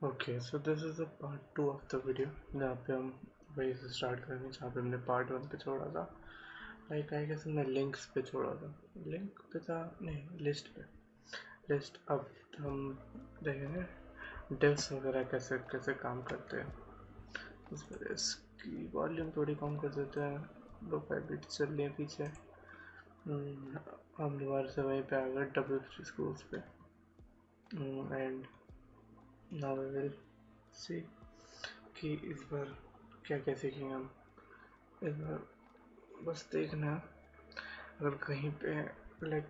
Okay, so this is the part 2 of the video, जहाँ पे हम वही से स्टार्ट करेंगे जहाँ पे हमने पार्ट 1 पे छोड़ा था। लाइक आई गेस हमने लिंक्स पे छोड़ा था, लिंक पे था नहीं, लिस्ट पे। लिस्ट अब हम देखेंगे डिव्स वगैरह कैसे कैसे काम करते हैं। इस पर इसकी वॉल्यूम थोड़ी कम कर देते हैं, लो 5 बीट चल रही है पीछे। हम दोबारा से वहीं पे आ गए WFG स्कूल्स पे। And now we will see कि इस बार क्या क्या सीखेंगे हम। इस बार बस देखना, अगर कहीं पे लाइक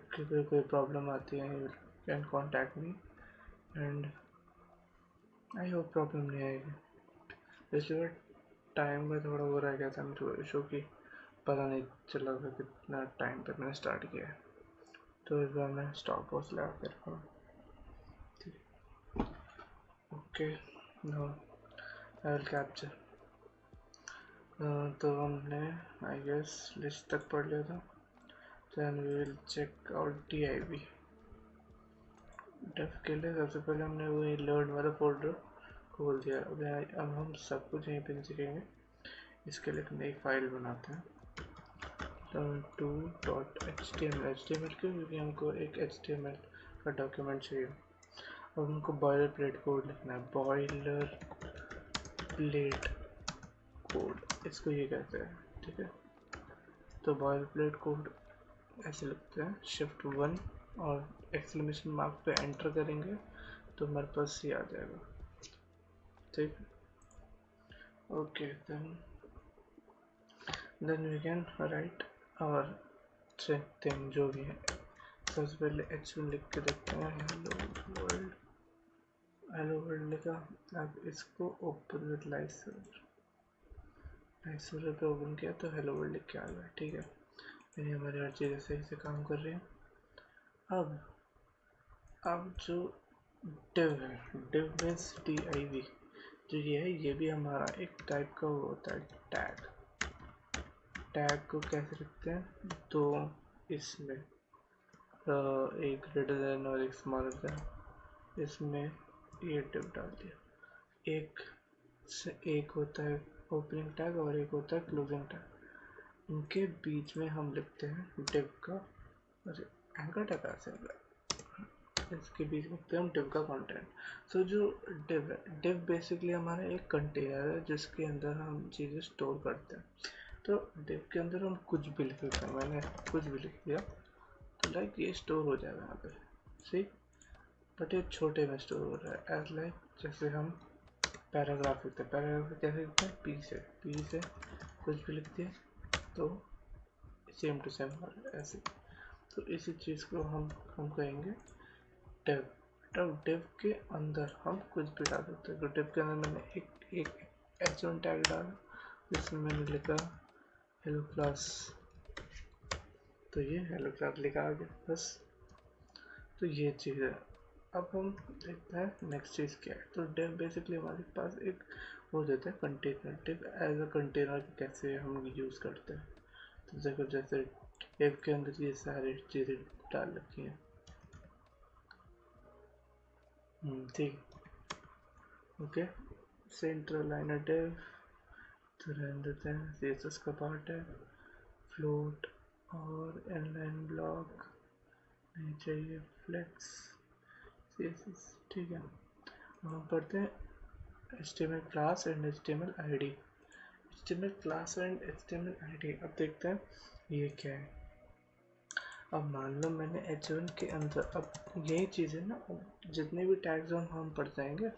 कोई प्रॉब्लम आती है you can contact me, and I hope problem नहीं आएगी। पिछली बार टाइम का थोड़ा वो रह गया था मेरे इशू की, पता नहीं चला था कितना टाइम पे मैंने स्टार्ट किया है, तो इस बार मैं स्टॉप वॉच लगा के रखा हूँ। Okay, no I will capture. तो हमने आई गेस लिस्ट तक पढ़ लिया था। Then we will check out DIV। डेफ के लिए सबसे पहले हमने वही लर्न वाला फोल्डर खोल दिया। अब हम सब कुछ यहीं पे सीखेंगे। इसके लिए एक नई फाइल बनाते हैं, learn2.html। HTML क्यों? क्योंकि हमको एक HTML का डॉक्यूमेंट चाहिए। अब हमको बॉयलर प्लेट कोड लिखना है, बॉयलर प्लेट कोड इसको ये कहते हैं, ठीक है। तो बॉयलर प्लेट कोड ऐसे लिखते हैं, Shift 1 और एक्सक्लेमेशन मार्क पे एंटर करेंगे तो हमारे पास ये आ जाएगा, ठीक। Okay, then we can write और थिंग जो भी है। सबसे पहले H1 लिख के देखते हैं, हेलो वर्ल्ड लिखा। अब इसको ओपन विद लाइसर पे ओपन किया तो हेलो वर्ल्ड लिख के आ गया, ठीक है। यानी हमारी हर चीज़ें सही से काम कर रही हैं। अब जो div है, div मीन्स DIV, जो ये है ये भी हमारा एक टाइप का वो होता है टैग। टैग को कैसे लिखते हैं? दो इसमें एक ग्रेटर देन और एक स्मॉलर देन, इसमें ये div डाल दिया। एक से एक होता है ओपनिंग टैग और एक होता है क्लोजिंग टैग। इनके बीच में हम लिखते हैं div का, अरे एंकर टैग ऐसे इसके बीच में हम div का कंटेंट। सो जो div है, div बेसिकली हमारा एक कंटेनर है जिसके अंदर हम चीज़ें स्टोर करते हैं। तो div के अंदर हम कुछ भी लिख सकते हैं, मैंने कुछ भी लिख दिया तो लाइक ये स्टोर हो जाएगा यहाँ पे, सी। बट ये छोटे में स्टोर हो रहा है, एज लाइक जैसे हम पैराग्राफ लिखते हैं, पैराग्राफ कैसे लिखते हैं? पी से कुछ भी लिख दिए तो सेम टू सेम ऐसे। तो इसी चीज़ को हम कहेंगे div। तब div के अंदर हम कुछ भी डाल सकते हैं। तो div के अंदर मैंने एक H1 टैग डाला जिसमें मैंने लिखा हेलो क्लास, तो ये हेलो क्लास लिखा आ गया बस। तो ये चीज़ है। अब हम देखते हैं नेक्स्ट चीज़ क्या है। तो div बेसिकली हमारे पास एक हो जाता है container. div as a container कैसे हम यूज़ करते हैं, तो देखो जैसे div के अंदर ये सारी चीज़ें डाल रखी हैं, ठीक। ओके, सेंट्रल लाइनर div तो रहने देते हैं, CSS का पार्ट है। फ्लोट और इनलाइन ब्लॉक नहीं चाहिए, फ्लेक्स CSS, ठीक है। हम पढ़ते हैं HTML class and HTML ID। HTML class and HTML ID, अब देखते हैं ये क्या है। अब मान लो मैंने H1 के अंदर, अब यही चीज़ है ना, जितने भी टैग्स हम पढ़ जाएंगे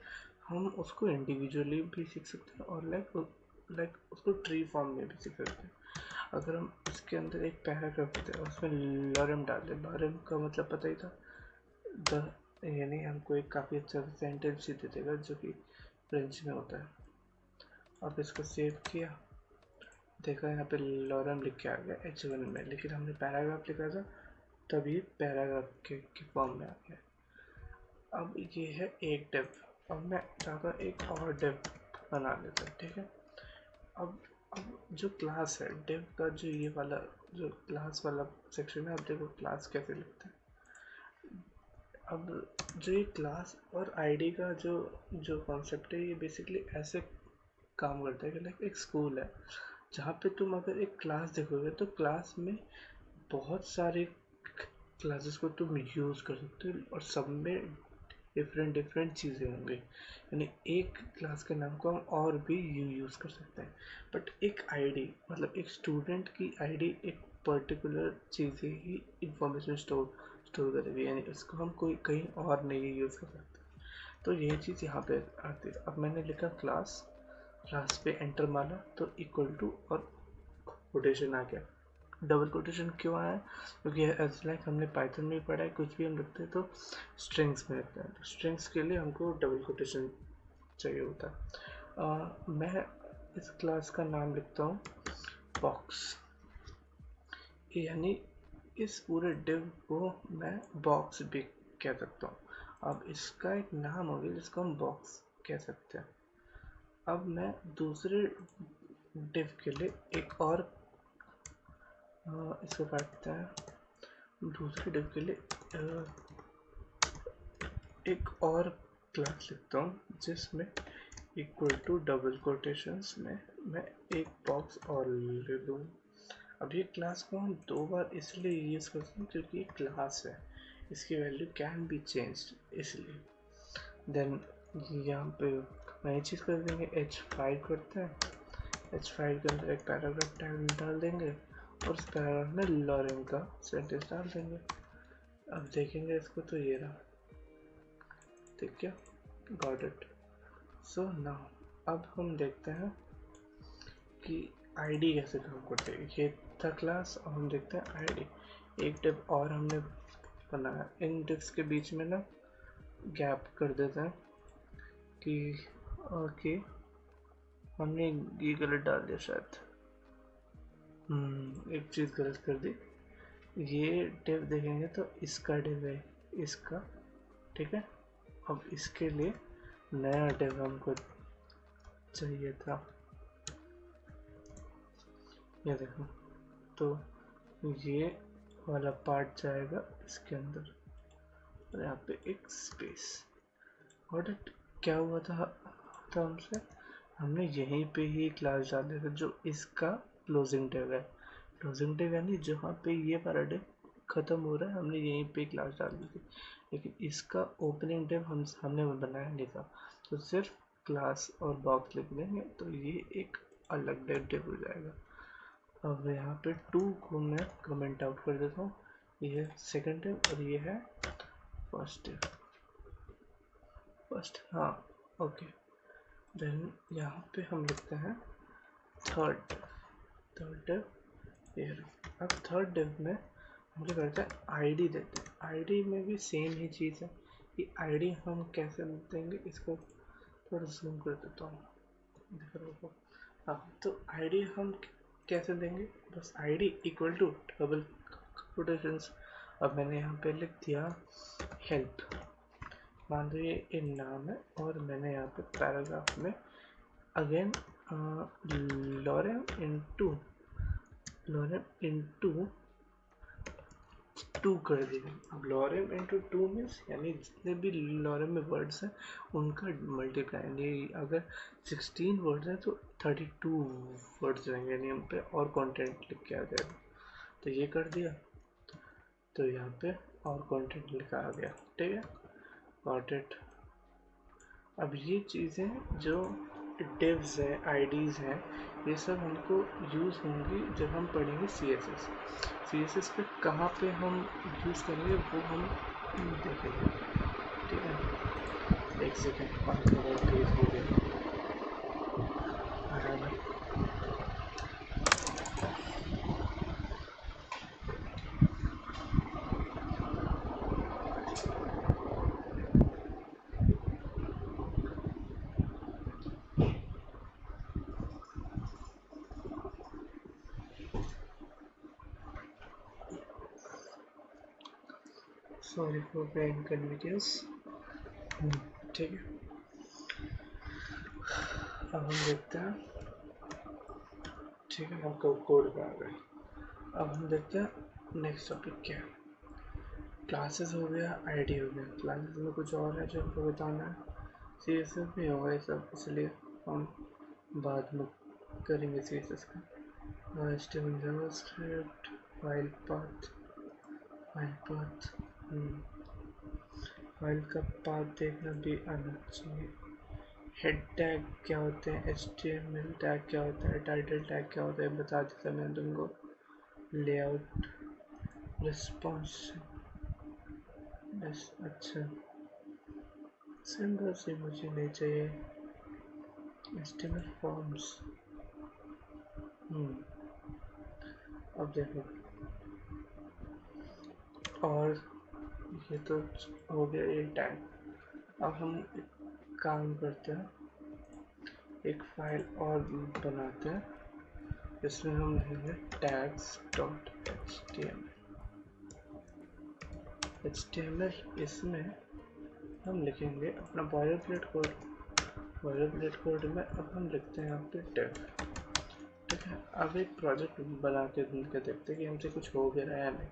हम उसको इंडिविजुअली भी सीख सकते हैं और लाइक उसको ट्री फॉर्म में भी सीख सकते हैं। अगर हम इसके अंदर एक पैराग्राफ देते हैं उसमें लॉरेम डाल दें, लॉरेम का मतलब पता ही था, द, यानी हमको एक काफ़ी अच्छा सेंटेंस ही दे देगा जो कि फ्रेंच में होता है। अब इसको सेव किया, देखा यहाँ पे लॉरेम लिख के आ गया H1 में, लेकिन हमने पैराग्राफ लिखा था तभी पैराग्राफ के फॉर्म में आ गया। अब ये है एक div। अब मैं चाहता एक और div बना लेता, ठीक है। अब जो क्लास है div का, जो ये वाला जो क्लास वाला सेक्शन है, अब देखो क्लास कैसे लिखते हैं। अब जो ये क्लास और आईडी का जो जो कॉन्सेप्ट है, ये बेसिकली ऐसे काम करता है कि लाइक एक स्कूल है जहाँ पे तुम अगर एक क्लास देखोगे तो क्लास में बहुत सारे क्लासेस को तुम यूज़ कर सकते हो और सब में डिफरेंट डिफरेंट चीज़ें होंगी, यानी एक क्लास के नाम को हम और भी यूज़ कर सकते हैं। बट एक आईडी मतलब एक स्टूडेंट की आईडी एक पर्टिकुलर चीज़ें ही इंफॉर्मेशन स्टोर करेगी, यानी इसको हम कोई कहीं और नहीं यूज़ कर सकते। तो यही चीज़ यहाँ पे आती है। अब मैंने लिखा क्लास, क्लास पे एंटर मारा तो इक्वल टू और कोटेशन आ गया। डबल कोटेशन क्यों आया? क्योंकि एज लाइक हमने पाइथन में पढ़ा है, कुछ भी हम लिखते हैं तो स्ट्रिंग्स में लिखते हैं, तो स्ट्रिंग्स के लिए हमको डबल कोटेशन चाहिए होता है। मैं इस क्लास का नाम लिखता हूँ बॉक्स, यानी इस पूरे डिव को मैं बॉक्स भी कह सकता हूँ। अब इसका एक नाम हो गया जिसको हम बॉक्स कह सकते हैं। अब मैं दूसरे डिव के लिए एक और इसको काटते हैं। दूसरे डिव के लिए एक और क्लास लिखता हूँ जिसमें इक्वल टू डबल कोटेशंस में मैं एक बॉक्स और ले लूँ। अब ये क्लास को हम दो बार इसलिए यूज़ करते हैं क्योंकि ये क्लास है, इसकी वैल्यू कैन बी चेंज्ड, इसलिए। देन यहाँ पे नई चीज़ कर देंगे, h5 करते हैं। h5 के अंदर एक पैराग्राफ टाइम डाल देंगे और उस पैराग्राफ में लॉरेम का सेंटेंस डाल देंगे। अब देखेंगे इसको तो ये रहा, ठीक है, गॉट इट। सो नाउ अब हम देखते हैं कि आईडी कैसे काम करते हैं। ये था क्लास, अब हम देखते हैं आईडी। एक डिव और हमने बनाया, इन डिव्स के बीच में ना गैप कर देते हैं कि ओके हमने ये गलत डाल दिया शायद, एक चीज़ गलत कर दी। ये डिव देखेंगे तो इसका डिव है, इसका, ठीक है। अब इसके लिए नया डिव हमको चाहिए था, ये देखो, तो ये वाला पार्ट जाएगा इसके अंदर और यहाँ पे एक स्पेस। और क्या हुआ था हमसे, हमने यहीं पे ही क्लास डाल दिया था जो इसका क्लोजिंग डिव है। क्लोजिंग डिव यानी जहाँ पे ये वाला डिव खत्म हो रहा है हमने यहीं पे क्लास डाल दी थी, लेकिन इसका ओपनिंग डिव हमने बनाया नहीं था, तो सिर्फ क्लास और बॉक्स लिख देंगे तो ये एक अलग डिव हो जाएगा। अब यहाँ पे 2 को मैं कमेंट आउट कर देता हूँ, ये है सेकेंड डिव और ये है फर्स्ट डिव, फर्स्ट, हाँ ओके। देन यहाँ पे हम लिखते हैं थर्ड डिव, ये। अब थर्ड डिव में हम क्या करते हैं, आईडी देते हैं। आईडी में भी सेम ही चीज़ है, कि आईडी हम कैसे देंगे, इसको थोड़ा जूम कर देता हूँ, दिख रहा होगा। हाँ, तो आईडी हम कैसे देंगे, बस ID equal to double quotations. अब मैंने यहाँ पे लिख दिया हेल्प, मान लो ये नाम है, और मैंने यहाँ पे पैराग्राफ में अगेन लॉरेम इंटू 2 कर दिया। अब लॉरेम इंटू 2 मीन्स यानी जितने भी लॉरेम में वर्ड्स हैं उनका मल्टीप्लाई, यानी अगर 16 वर्ड्स हैं तो 32 वर्ड्स रहेंगे, यानी हम पे और कंटेंट लिख के आ जाएगा। तो ये कर दिया, तो यहाँ पे और कंटेंट लिखा आ गया, ठीक है, गॉट इट। अब ये चीज़ें जो डिव्स हैं, आईडीज़ हैं, ये सब हमको यूज़ होंगी जब हम पढ़ेंगे CSS पे कहाँ पे हम यूज़ करेंगे वो हम देखेंगे, ठीक है। एक सेकेंड, बात करो तेज हो गया सॉरी फॉर द इनकन्वीनियंस, ठीक है। अब हम देखते हैं, ठीक है, हम कोड पे आ गए। अब हम देखते हैं नेक्स्ट टॉपिक क्या है। क्लासेस हो गया, आईडी हो गया। क्लासेस में कुछ और है जो हमको बताना है, CSS भी होगा ये सब, इसलिए हम बाद में करेंगे CSS का। HTML JavaScript, file path, file का पाथ देखना भी आना चाहिए। हेड टैग क्या होते हैं, HTML टैग क्या होता है, टाइटल टैग क्या होता है बता देता मैंने तुमको। लेआउट, रिस्पॉन्स, अच्छा सिंबल से मुझे नहीं चाहिए। HTML फॉर्म्स, अब देखो, और ये तो हो गया ये टैग। अब हम एक काम करते हैं, एक फाइल और बनाते हैं, इसमें हम लिखेंगे tags.html। इसमें हम लिखेंगे अपना बॉयलरप्लेट कोड। बॉयलरप्लेट कोड में अब हम लिखते हैं यहाँ पे div, ठीक है। अब एक प्रोजेक्ट बना के देखते हैं कि हमसे कुछ हो गया या नहीं।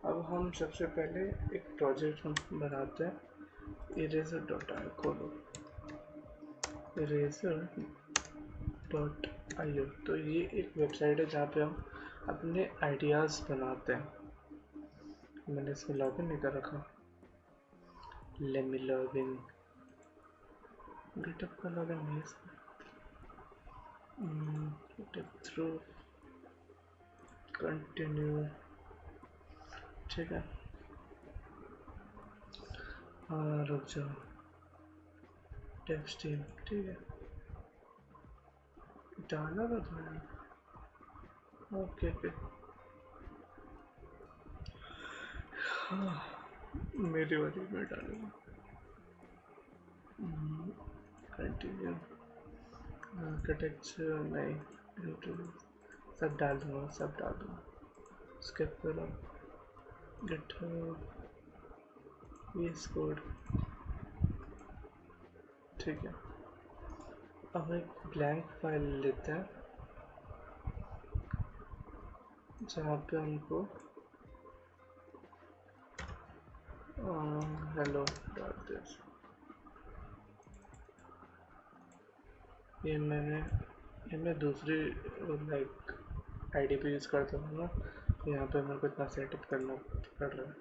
अब हम सबसे पहले एक प्रोजेक्ट हम बनाते हैं, eraser.io, खोलो eraser.io। तो ये एक वेबसाइट है जहाँ पे हम अपने आइडियाज़ बनाते हैं। मैंने इसमें लॉगिन नहीं कर रखा, लेट मी लॉगिन, गिटहब का लॉगिन नहीं इसमें, थ्रू कंटिन्यू, ठीक है। हाँ रुक जाओ, टेक्स्ट टीम, ठीक है, डाला था थोड़ा, ओके ओके। हाँ मेरी वाली में डालूंगा, कंटिन्यू, आर्किटेक्चर नहीं, सब डाल दूँगा, सब डाल दूँगा। स्किप करो, गिटहब, VS कोड, ठीक है। अब एक ब्लैंक फाइल लेते हैं जहाँ पे हमको हेलो डॉट दिस, ये मैं दूसरी लाइक आईडी पे यूज़ करता हूँ ना, यहाँ पे मेरे को इतना सेटअप करना पड़ रहा है,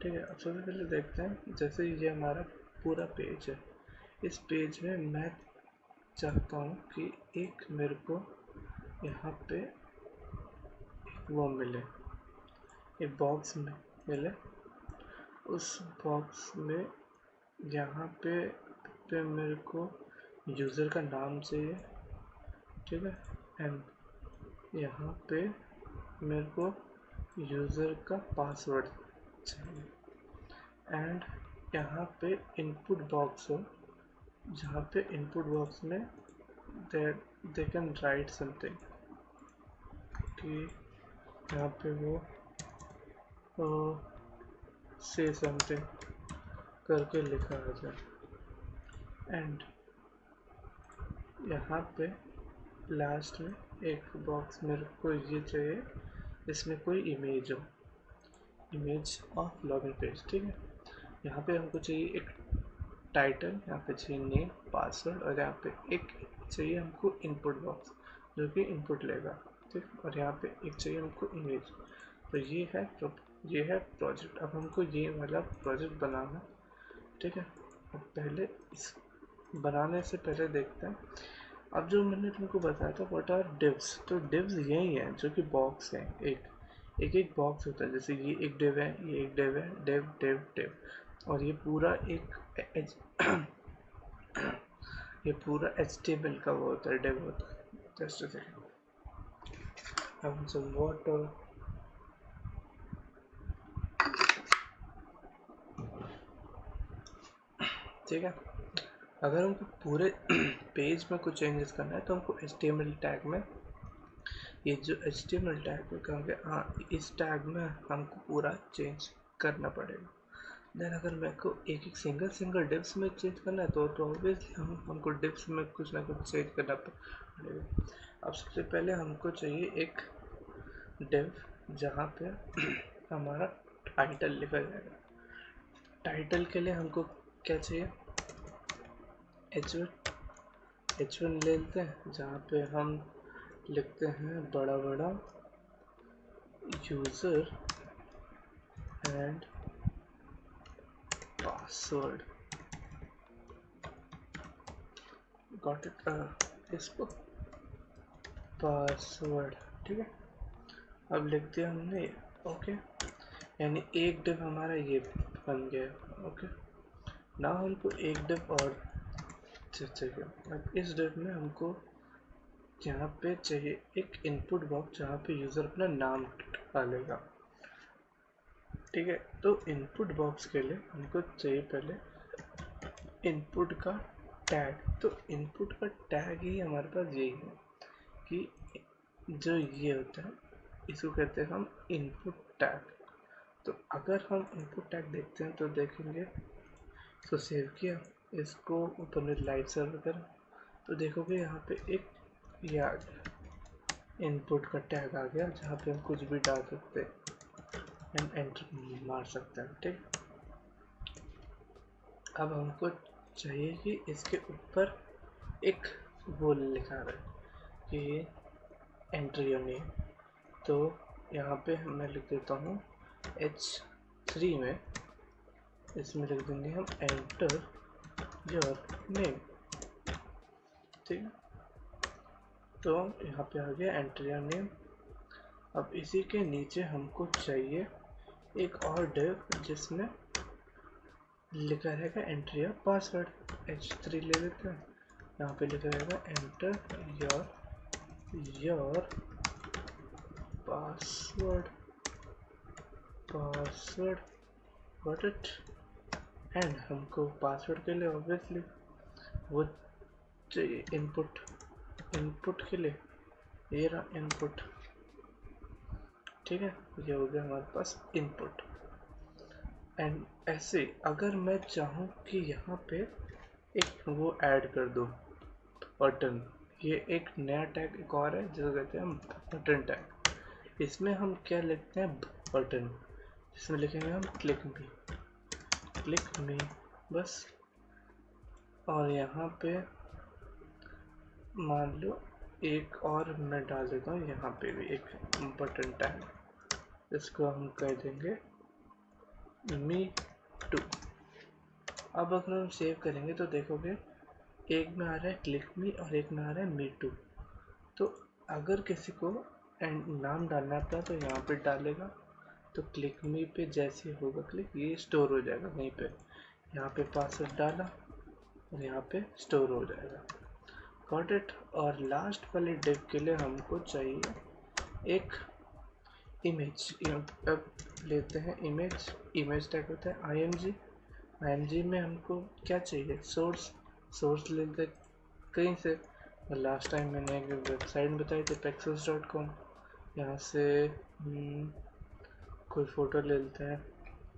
ठीक है। अब सबसे पहले देखते हैं, जैसे ये हमारा पूरा पेज है, इस पेज में मैं चाहता हूँ कि एक मेरे को यहाँ पे वो मिले, एक बॉक्स में मिले, उस बॉक्स में यहाँ पे मेरे को यूज़र का नाम चाहिए, ठीक है, एंड यहाँ पे मेरे को यूज़र का पासवर्ड चाहिए, एंड यहाँ पे इनपुट बॉक्स हो, जहाँ पे इनपुट बॉक्स में दे कैन राइट समथिंग, कि यहाँ पे वो से समथिंग करके लिखा आ जाए, एंड यहाँ पे लास्ट में एक बॉक्स मेरे को ये चाहिए, इसमें कोई इमेज हो, इमेज ऑफ लॉगिन पेज, ठीक है। यहाँ पे हमको चाहिए एक टाइटल, यहाँ पे चाहिए नेम, पासवर्ड, और यहाँ पे एक चाहिए हमको इनपुट बॉक्स जो कि इनपुट लेगा, ठीक, और यहाँ पे एक चाहिए हमको इमेज। तो ये है प्रोजेक्ट। अब हमको ये वाला प्रोजेक्ट बनाना, ठीक है। अब पहले इस बनाने से पहले देखते हैं, अब जो मैंने तुमको बताया था व्हाट आर डिव्स, तो डिव्स यही है जो कि बॉक्स है, एक बॉक्स होता है, जैसे ये एक डिव है, ये एक डिव है, डिव डिव डिव, और ये पूरा एक ये पूरा HTML का वो होता है, डिव होता है। जस्ट अ सेकंड, अब सम वाटर, ठीक है। अगर हमको पूरे पेज में कुछ चेंजेस करना है तो हमको HTML टैग में, ये जो HTML टैग में कहोगे, हाँ इस टैग में हमको पूरा चेंज करना पड़ेगा। देन अगर मेरे को एक सिंगल डिव्स में चेंज करना है तो ऑब्वियसली हमको डिव्स में कुछ ना कुछ चेंज करना पड़ेगा। अब सबसे पहले हमको चाहिए एक डिव जहाँ पे हमारा टाइटल लिखा जाएगा। टाइटल के लिए हमको क्या चाहिए, H1 ले लेते हैं, जहाँ पे हम लिखते हैं बड़ा बड़ा user and password. Got it, इसको पासवर्ड, ठीक है। अब लिख दिया हमने ये, ओके, यानी एक डिव हमारा ये बन गया, ओके। ना हमको एक डिव और चाहिए। अब इस डिव में हमको यहाँ पे चाहिए एक इनपुट बॉक्स जहाँ पे यूज़र अपना नाम डालेगा, ठीक है। तो इनपुट बॉक्स के लिए हमको चाहिए पहले इनपुट का टैग। तो इनपुट का टैग ही हमारे पास यही है कि जो ये होता है इसको कहते हैं हम इनपुट टैग। तो अगर हम इनपुट टैग देखते हैं तो देखेंगे, इसको सेव किया, इसको ऊपर में लाइव सर्वर करा, तो देखोगे यहाँ पे एक या इनपुट का टैग आ गया जहाँ पे हम कुछ भी डाल सकते हैं एंड एंटर मार सकते हैं, ठीक। अब हमको चाहिए कि इसके ऊपर एक वो लिखा रहे कि एंटर योर नेम। तो यहाँ पे मैं लिख देता हूँ H3 में, इसमें लिख देंगे हम एंटर योर नेम, ठीक है। तो यहाँ पे आ गया एंटर योर नेम। अब इसी के नीचे हमको चाहिए एक और डिव जिसमें लिखा रहेगा एंटर योर पासवर्ड। H3 ले लेते हैं, यहाँ पे लिखा रहेगा enter your password, got it. And हमको पासवर्ड के लिए ऑब्वियसली वो चाहिए इनपुट के लिए ये रहा इनपुट, ठीक है। ये हो गया हमारे पास इनपुट। एंड ऐसे अगर मैं चाहूँ कि यहाँ पे एक वो ऐड कर दूँ बटन, ये एक नया टैग एक और है जिसे कहते हैं हम बटन टैग। इसमें हम क्या लिखते हैं, बटन, इसमें लिखेंगे हम क्लिक मी बस। और यहाँ पे मान लो एक और मैं डाल देता हूँ, यहाँ पे भी एक बटन टैग, इसको हम कह देंगे मी टू। अब अगर हम सेव करेंगे तो देखोगे एक में आ रहा है क्लिक मी और एक में आ रहा है मी टू। तो अगर किसी को नाम डालना था तो यहाँ पे डालेगा, तो क्लिक मी पे जैसे होगा क्लिक, ये स्टोर हो जाएगा वहीं पे। यहाँ पे पासवर्ड डाला और यहाँ पे स्टोर हो जाएगा, गॉट इट। और लास्ट वाले डिव के लिए हमको चाहिए एक इमेज। अब लेते हैं इमेज टैग होता है img में हमको क्या चाहिए, सोर्स लेते कहीं से। लास्ट टाइम मैंने एक वेबसाइट बताई थी pexels.com, यहाँ से कोई फ़ोटो ले लेते हैं,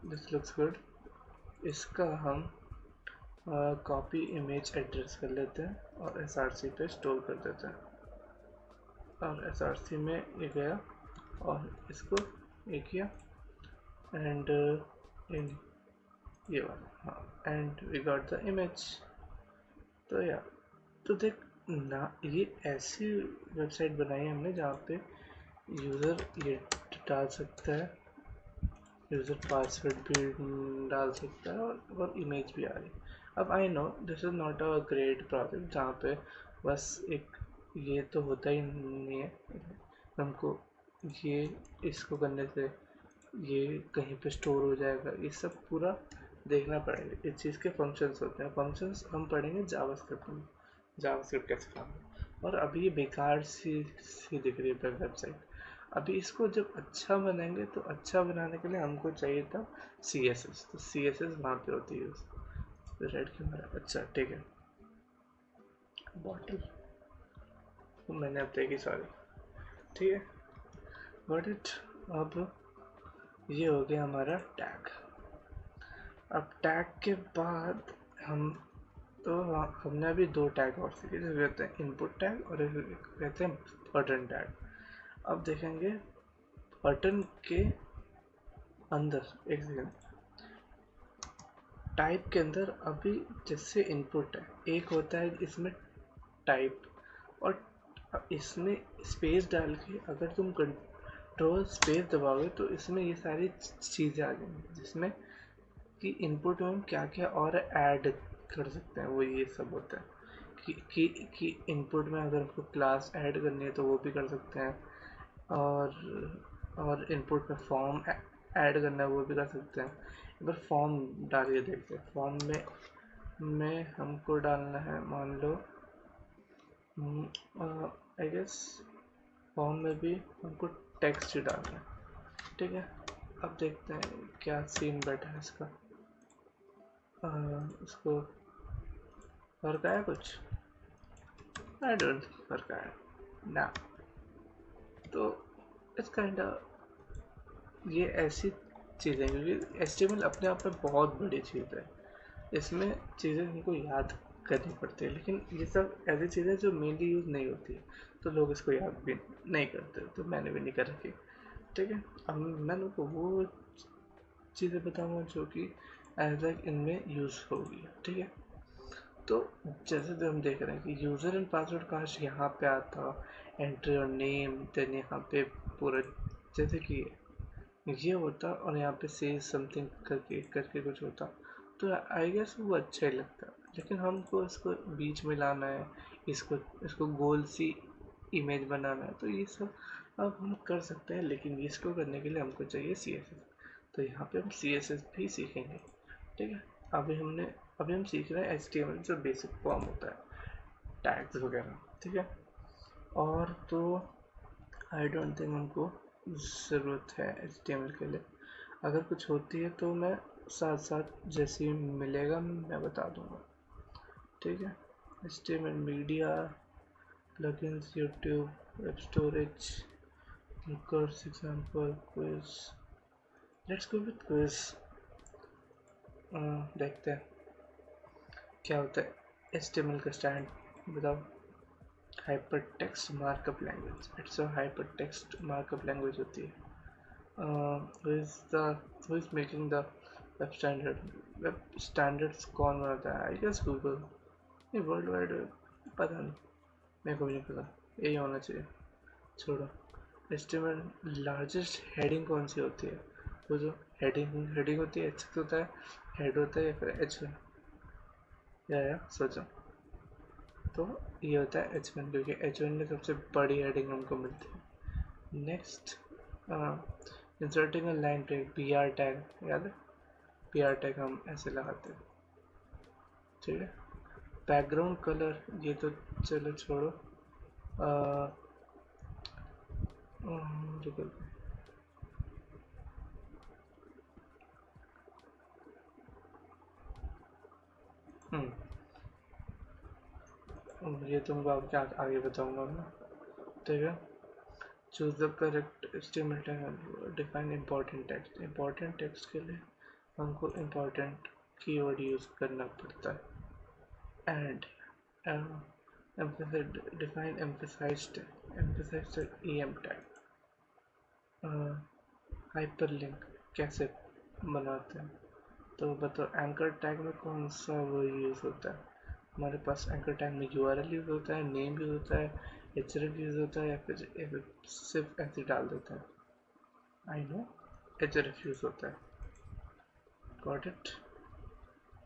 दिस लुक्स गुड। इसका हम कॉपी इमेज एड्रेस कर लेते हैं और src पे स्टोर कर देते हैं। और src में ये गया और इसको ये किया एंड ये वाला, हाँ, and we got the image. तो यार तो देख ना, ये ऐसी वेबसाइट बनाई है हमने जहाँ पे यूज़र ये डाल सकता है, यूज़र पासवर्ड भी डाल सकता है और इमेज भी आ रही है। अब I know this is not a great project जहाँ पे बस एक ये तो होता ही नहीं है, हमको ये इसको करने से ये कहीं पे स्टोर हो जाएगा, ये सब पूरा देखना पड़ेगा। इस चीज़ के फंक्शंस होते हैं, फंक्शंस हम पढ़ेंगे जावास्क्रिप्ट में, जावास्क्रिप्ट कैसे काम। और अभी ये बेकार सी दिख रही है वेबसाइट। अभी इसको जब अच्छा बनाएंगे तो अच्छा बनाने के लिए हमको चाहिए था CSS, तो CSS वहाँ पे होती है। तो रेड क्यों मेरा, अच्छा ठीक है, बॉटल मैंने अब देखी, सॉरी, ठीक है, गॉट इट। अब ये हो गया हमारा टैग। अब टैग के बाद हम तो हमने अभी दो टैग और सीखे, जो कहते हैं इनपुट टैग और एक कहते हैं बटन टैग। अब देखेंगे बटन के अंदर एक सेकेंड, टाइप के अंदर अभी जैसे इनपुट है, एक होता है इसमें टाइप, और इसमें स्पेस डाल के अगर तुम कंट्रोल स्पेस दबाओगे तो इसमें ये सारी चीज़ें आ जाएंगी, जिसमें कि इनपुट में हम क्या क्या और ऐड कर सकते हैं, वो ये सब होता है कि इनपुट में अगर हमको क्लास ऐड करनी है तो वो भी कर सकते हैं, और इनपुट में फॉर्म ऐड करना है वो भी कर सकते हैं। एक बार फॉर्म डाल के देखते हैं। फॉर्म में हमको डालना है, मान लो आई गेस फॉर्म में भी हमको टेक्स्ट ही डालना है, ठीक है। अब देखते हैं क्या सीन बैठा है इसका। इसको फर्क आया कुछ? आई डोंट फर्क आया ना। तो इट्स काइंड ये ऐसी चीज़ें, क्योंकि HTML अपने आप में बहुत बड़ी चीज़ है, इसमें चीज़ें हमको याद करनी पड़ती है, लेकिन ये सब ऐसी चीज़ें जो मेनली यूज़ नहीं होती है, तो लोग इसको याद भी नहीं करते, तो मैंने भी नहीं कर रखी, ठीक है। अब मैं लोगों को वो चीज़ें बताऊँगा जो कि एज लाइक इनमें यूज़ होगी, ठीक है। तो जैसे तो हम देख रहे हैं कि यूज़र एंड पासवर्ड काश यहाँ पे आता, एंट्री और नेम, देन यहाँ पे पूरा जैसे कि ये होता, और यहाँ पे से समथिंग करके करके कुछ होता, तो आई गेस वो अच्छा ही लगता। लेकिन हमको इसको बीच में लाना है, इसको इसको गोल सी इमेज बनाना है, तो ये सब अब हम कर सकते हैं, लेकिन इसको करने के लिए हमको चाहिए CSS। तो यहाँ पे हम CSS भी सीखेंगे, ठीक है। अभी हम सीख रहे हैं HTML जो बेसिक फॉर्म होता है, टैग्स वगैरह, ठीक है। और तो आई डोंट थिंक हमको ज़रूरत है HTML के लिए। अगर कुछ होती है तो मैं साथ साथ जैसे ही मिलेगा मैं बता दूंगा, ठीक है। HTML media, plugins, YouTube, web storage, course example, quiz. Let's go with quiz. देखते हैं क्या होता है HTML का स्टैंड बताओ। Hypertext markup language, it's a hypertext markup language होती है। who is making the web standard? Web standards कौन बनाता है? I guess Google. नहीं, वर्ल्ड वाइड पता नहीं, मेरे को भी नहीं पता, यही होना चाहिए, छोड़ो। HTML लार्जेस्ट हेडिंग कौन सी होती है? वो जो हेडिंग होती है, H होता है, हेड होता है, या फिर H है, या सोचो। तो ये होता है H1, क्योंकि H1 में सबसे बड़ी हेडिंग हमको मिलती है। Next, inserting a line break, PR tag, याद है? PR टैग हम ऐसे लगाते हैं, ठीक है। बैकग्राउंड कलर, ये तो चलो छोड़ो। ये तुमको अब क्या आगे बताऊंगा मैं, ठीक है। Choose the correct HTML tag, define important text के लिए हमको इम्पोर्टेंट कीवर्ड यूज करना पड़ता है। And define emphasized EM tag. Hyperlink कैसे बनाते हैं? तो बताओ, एंकर टैग में कौन सा वो यूज़ होता है? हमारे पास एंकर टैग में URL यूज़ होता है, नेम यूज़ होता है, href यूज़ होता है, या फिर सिर्फ ऐसे डाल देता है? आई नो, href यूज़ होता है। Got it.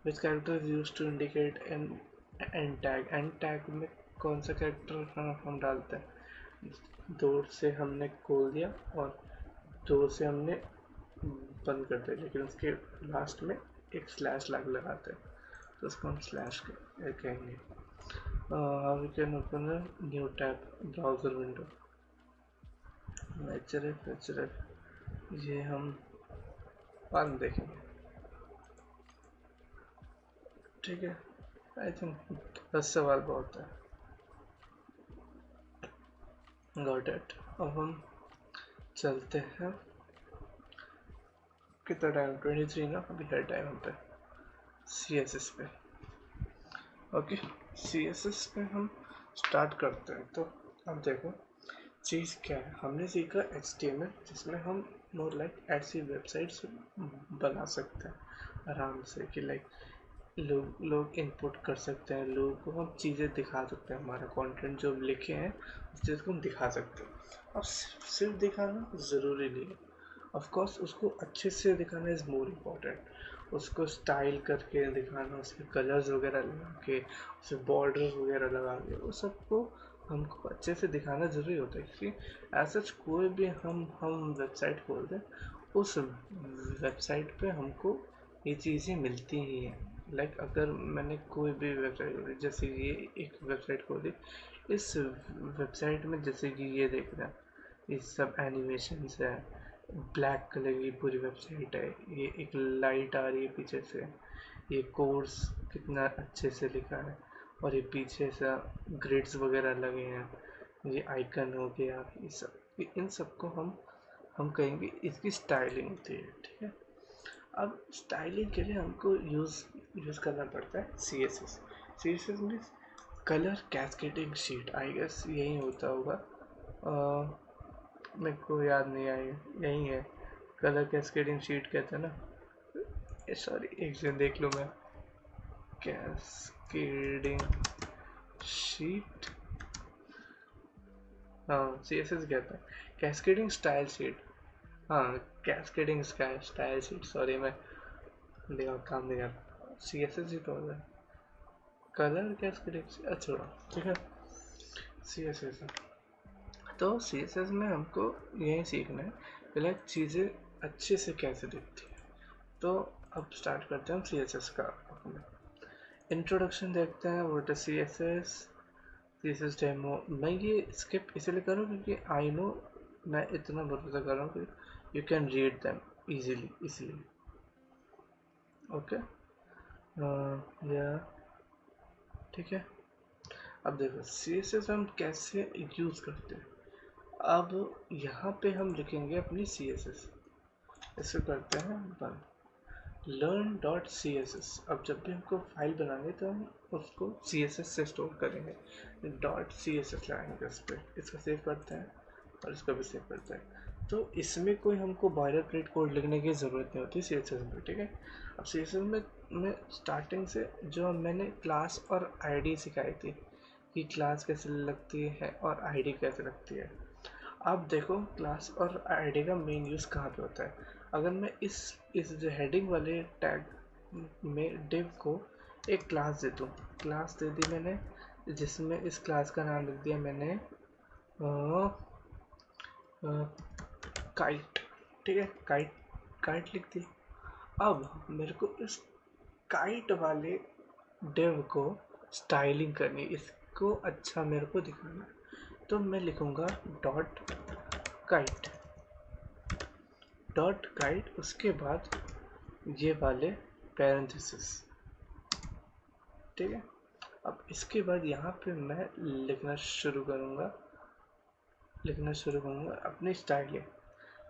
Which character is use to indicate end tag में कौन सा कैरेक्टर हम डालते हैं? दो से हमने खोल दिया और दो से हमने बंद कर दिया, लेकिन उसके लास्ट में एक स्लैश लगाते हैं, तो उसको हम स्लैश कहेंगे। How we can open a new tab, browser window, href, ये हम बाद में देखेंगे, ठीक है। आई थिंक 10 सवाल बहुत है। Got it. अब हम चलते हैं, कितना टाइम? 23 ना, अभी है टाइम हम पे CSS पे। ओके, CSS पे हम स्टार्ट करते हैं। तो अब देखो चीज़ क्या है, हमने सीखा HTML, जिसमें हम मोर लाइक ऐसी वेबसाइट्स बना सकते हैं आराम से कि लाइक लोग इनपुट कर सकते हैं, लोगों को हम चीज़ें दिखा सकते हैं, हमारा कंटेंट जो लिखे हैं उस चीज़ को हम दिखा सकते हैं। अब सिर्फ दिखाना ज़रूरी नहीं है, ऑफ कोर्स उसको अच्छे से दिखाना इज़ मोर इम्पोर्टेंट। उसको स्टाइल करके दिखाना, उसके कलर्स वगैरह लगा के, उसे बॉर्डर वगैरह लगा के, वो सबको हमको अच्छे से दिखाना ज़रूरी होता है, क्योंकि ऐसा कोई भी हम वेबसाइट खोल दें, उस वेबसाइट पे हमको ये चीज़ें मिलती ही हैं। लाइक अगर मैंने कोई भी वेबसाइट खोली, जैसे ये एक वेबसाइट खोली, इस वेबसाइट में जैसे कि ये देख रहे हैं, ये सब एनिमेशंस है, ब्लैक कलर की पूरी वेबसाइट है, ये एक लाइट आ रही है पीछे से, ये कोर्स कितना अच्छे से लिखा है, और ये पीछे से ग्रिड्स वगैरह लगे हैं, ये आइकन हो गया, ये सब, इन सबको हम कहेंगे इसकी स्टाइलिंग होती है, ठीक है। अब स्टाइलिंग के लिए हमको यूज़ करना पड़ता है C S S. C S S means colour cascading sheet, I guess यही होता होगा, मेरे को याद नहीं आएगा, यही है, कलर कैस्केडिंग शीट कहते हैं ना। सॉरी एक सेकंड देख लूँ मैं, कैस्केडिंग शीट, हाँ सी एस एस कहता है, कैस्केडिंग स्टाइल शीट, हाँ कैस्केडिंग स्टाइल शीट, सॉरी मैं दिमाग काम नहीं कर, सी एस एस ही तो होता है, कलर कैस्केडिंग, अच्छा ठीक है, सी एस एस। तो सी एस एस में हमको यही सीखना है कि लाइक चीज़ें अच्छे से कैसे दिखती है। तो अब स्टार्ट करते हैं हम सी एस एस का अपने इंट्रोडक्शन देखते हैं, what is C S S, C S S demo. मैं ये स्किप इसलिए कर रहा हूँ क्योंकि आई नो, मैं इतना भरोसा कर रहा हूँ कि you can read them easily, इसलिए ओके या ठीक है। अब देखो सी एस एस हम कैसे यूज़ करते हैं। अब यहाँ पे हम लिखेंगे अपनी सी एस एस, इसको करते हैं बंद, learn dot C S S. अब जब भी हमको फाइल बनानी है तो हम उसको सी एस एस से स्टोर करेंगे, डॉट सी एस एस लगाएंगे उस पर, इसको सेव करते हैं और इसको भी सेव करते हैं। तो इसमें कोई हमको बॉयलर प्लेट कोड लिखने की ज़रूरत नहीं होती सी एस एस में, ठीक है। अब सी एस एस में स्टार्टिंग से जो मैंने क्लास और आईडी सिखाई थी कि क्लास कैसे लगती है और आईडी कैसे लगती है। अब देखो क्लास और आईडी का मेन यूज़ कहाँ पे होता है। अगर मैं इस जो हेडिंग वाले टैग में डिव को एक क्लास दे दूँ, क्लास दे दी मैंने, जिसमें इस क्लास का नाम लिख दिया मैंने काइट, ठीक है, काइट काइट लिख दी। अब मेरे को इस काइट वाले डिव को स्टाइलिंग करनी, इसको अच्छा मेरे को दिखाना है, तो मैं लिखूँगा डॉट काइट, डॉट काइट, उसके बाद ये वाले पैरेंथेसिस, ठीक है। अब इसके बाद यहाँ पे मैं लिखना शुरू करूँगा अपनी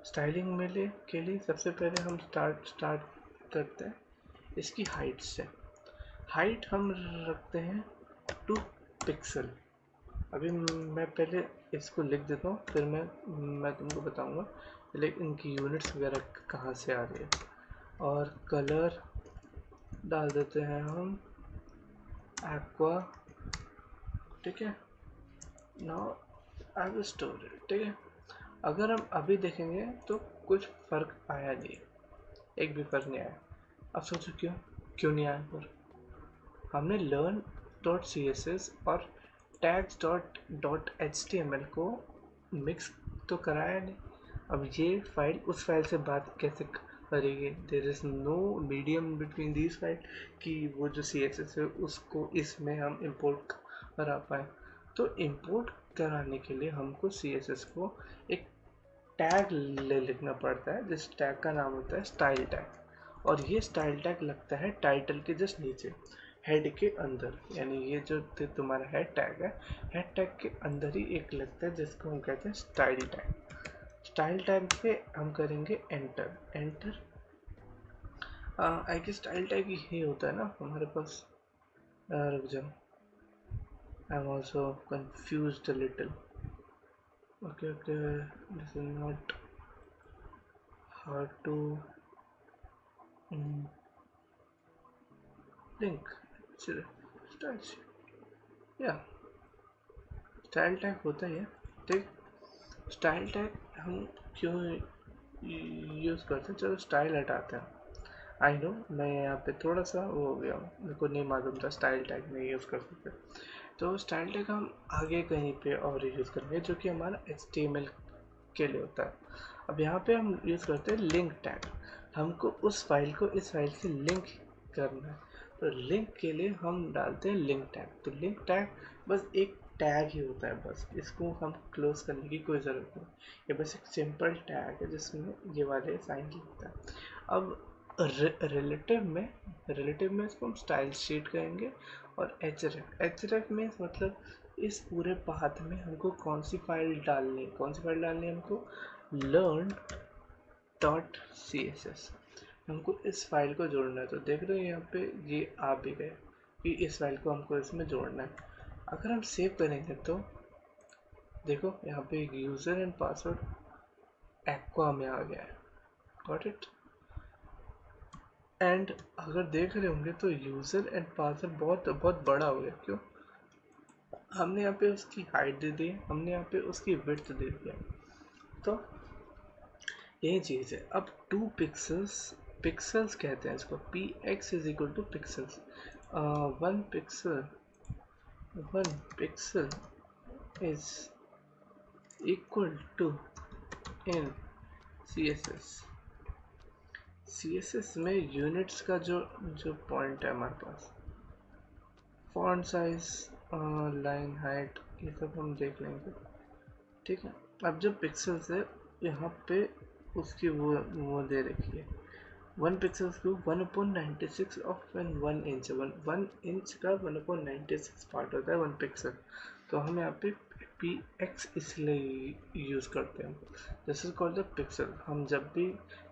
स्टाइलिंग में के लिए सबसे पहले हम स्टार्ट करते हैं इसकी हाइट से। हाइट हम रखते हैं 2 पिक्सल। अभी मैं पहले इसको लिख देता हूँ, फिर मैं तुमको बताऊँगा लेकिन इनकी यूनिट्स वगैरह कहाँ से आ रही है। और कलर डाल देते हैं हम एक्वा, ठीक है। Now I will store it, ठीक है। अगर हम अभी देखेंगे तो कुछ फ़र्क आया नहीं, एक भी फ़र्क नहीं आया। अब सोचो क्यों नहीं आया, पर हमने learn dot C S S और tags dot H T M L को मिक्स तो कराया नहीं। अब ये फाइल उस फाइल से बात कैसे करेगी, there is no medium between these file कि वो जो सी एस एस है उसको इसमें हम इम्पोर्ट करा पाए। तो इम्पोर्ट कराने के लिए हमको सी एस एस को एक टैग लिखना पड़ता है, जिस टैग का नाम होता है स्टाइल टैग। और ये स्टाइल टैग लगता है टाइटल के जस्ट नीचे, हेड के अंदर, यानी ये जो तुम्हारा हेड टैग है, हेड टैग के अंदर ही एक लगता है जिसको हम कहते हैं स्टाइल टैग। स्टाइल टैग पे हम करेंगे enter. I guess style tag ही होता है ना हमारे पास। रुक जाओ, I am also confused a little. Okay this is not, how to link style या स्टाइल टैग होता ही है। ठीक, स्टाइल टैग हम क्यों यूज़ करते हैं? चलो स्टाइल हटाते हैं। आई नो मैं यहाँ पे थोड़ा सा वो हो गया हूँ, मेरे को नहीं मालूम था स्टाइल टैग नहीं यूज़ कर सकते। तो स्टाइल टैग हम आगे कहीं पे और यूज़ करेंगे जो कि हमारा HTML के लिए होता है। अब यहाँ पे हम यूज़ करते हैं लिंक टैग। हमको उस फाइल को इस फाइल से लिंक करना है, तो लिंक के लिए हम डालते हैं लिंक टैग। तो लिंक टैग बस एक टैग ही होता है, बस इसको हम क्लोज करने की कोई ज़रूरत नहीं। ये बस एक सिंपल टैग है जिसमें ये वाले साइन लिखता है। अब रिलेटिव में इसको हम स्टाइल शीट कहेंगे। और एचरेफ में मतलब इस पूरे पाथ में हमको कौन सी फाइल डालनी है हमको learn डॉट css हमको इस फाइल को जोड़ना है। तो देख रहे हो यहाँ पे ये आ भी गए कि इस फाइल को हमको इसमें जोड़ना है। अगर हम सेव करेंगे तो देखो यहाँ पे यूज़र एंड पासवर्ड एक्वा में आ गया है। Got it. एंड अगर देख रहे होंगे तो यूज़र एंड पासवर्ड बहुत बहुत बड़ा हो गया। क्यों? हमने यहाँ पे उसकी हाइट दे दी, हमने यहाँ पे उसकी विड्थ दे दिया। तो यही चीज़ है। अब 2 पिक्सल्स कहते हैं इसको, px is equal to pixels. 1 pixel is equal to in CSS में यूनिट्स का जो पॉइंट है हमारे पास, फॉन्ट साइज, लाइन हाइट, ये सब हम देख लेंगे। ठीक है। अब जो पिक्सल्स है यहाँ पे उसकी वो दे रखी है 1 पिक्सल्स को 1/96 ऑफ 1 इंच। 1 इंच का 1/96 पार्ट होता है 1 पिक्सल। तो हम यहाँ पे px इसलिए यूज़ करते हैं। This is called the pixel. हम जब भी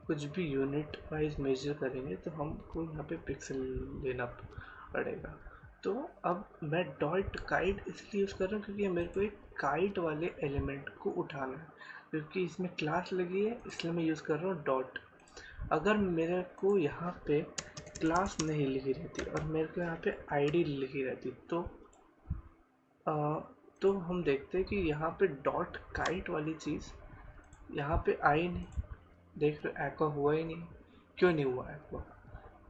कुछ भी यूनिट वाइज मेजर करेंगे तो हमको यहाँ पे पिक्सल लेना पड़ेगा। तो अब मैं डॉट काइट इसलिए यूज़ कर रहा हूँ क्योंकि मेरे को एक काइट वाले एलिमेंट को उठाना है, क्योंकि इसमें क्लास लगी है इसलिए मैं यूज़ कर रहा हूँ डॉट। अगर मेरे को यहाँ पे क्लास नहीं लिखी रहती और मेरे को यहाँ पे आईडी लिखी रहती तो हम देखते हैं कि यहाँ पे डॉट काइट वाली चीज़ यहाँ पे आई नहीं। देख रहे एक्वा हुआ ही नहीं। क्यों नहीं हुआ एक्वा?